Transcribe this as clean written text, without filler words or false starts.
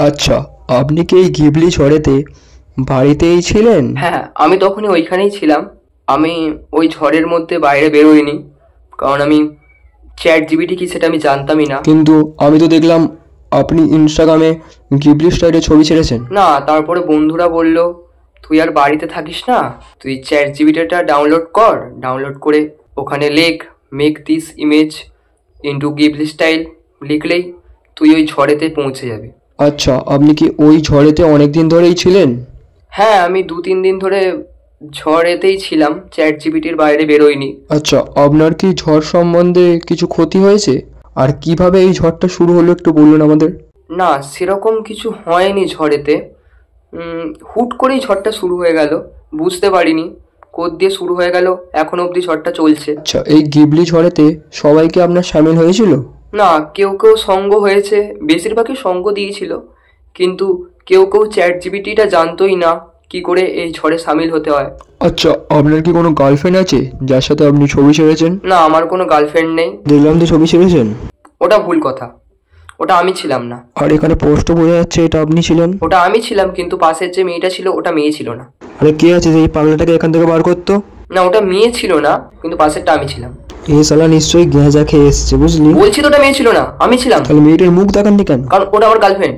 আচ্ছা, আপনি কি এই গিবলি ঝড়েতে বাড়িতেই ছিলেন? হ্যাঁ, আমি তখনই ওইখানেই ছিলাম। আমি ওই ঝড়ের মধ্যে বাইরে বেরোইনি, কারণ আমি চ্যাট জিপিটি কি সেটা আমি জানতামই না। কিন্তু আমি তো দেখলাম আপনি ইনস্টাগ্রামে গিবলি স্টাইলে ছবি ছেড়েছেন। না, তারপরে বন্ধুরা বলল তুই আর বাড়িতে থাকিস না, তুই চ্যাট জিপিটিটা ডাউনলোড কর, ডাউনলোড করে ওখানে লেখ make this image into Ghibli style, লিখলেই তুই ওই ঝড়েতে পৌঁছে যাবি। আচ্ছা, আপনি কি ওই ঝড়েতে অনেক দিন ধরেই ছিলেন? হ্যাঁ, আমি 2-3 দিন ধরে ঝড়েতেই ছিলাম, চ্যাট জিপিটির বাইরে বেরোইনি। আচ্ছা, আপনার কি ঝড় সম্বন্ধে কিছু ক্ষতি হয়েছে? আর কিভাবে এই ঝড়টা শুরু হলো একটু বলুন আমাদের। না, সেরকম কিছু হয়নি ঝড়েতে। হুট করেই ঝড়টা শুরু হয়ে গেল, বুঝতে পারিনি কোথ দিয়ে শুরু হয়ে গেল, এখন অবধি ঝড়টা চলছে। আচ্ছা, এই গিবলি ঝড়েতে সবাই কি আপনার সামিল হয়েছিল? না, কেউ কেউ সঙ্গ হয়েছে, বেশিরভাগই সঙ্গ দিয়েছিল, কিন্তু কেউ কেউ চ্যাট জিপিটিটা জানতোই না কি করে এই ঝড়ে সামিল হতে হয়। আচ্ছা, আপনার কি কোনো গার্লফ্রেন্ড আছে যার সাথে আপনি ছবি ছেড়েছেন? না, আমার কোনো গার্লফ্রেন্ড নেই। দেখলাম তো ছবি ছেড়েছেন। ওটা ভুল কথা, ওটা আমি ছিলাম না। আর এখানে পোস্টও বোঝা যাচ্ছে এটা আপনি ছিলেন। ওটা আমি ছিলাম, কিন্তু পাশের যে মেয়েটা ছিল ওটা মেয়ে ছিল না। আরে কে আছে যে এই পাগলাটাকে এখান থেকে বার করতো? না, ওটা মেয়ে ছিল না, কিন্তু পাশেরটা আমি ছিলাম। এ শালা নিশ্চয়ই গেঁজা খেয়ে এসছে, বুঝলি? বলছি তো ওটা মেয়ে ছিল না, আমি ছিলাম। তাহলে মেয়েটার মুখ দেখাননি কেন? কারণ ওটা আমার গার্লফ্রেন্ড।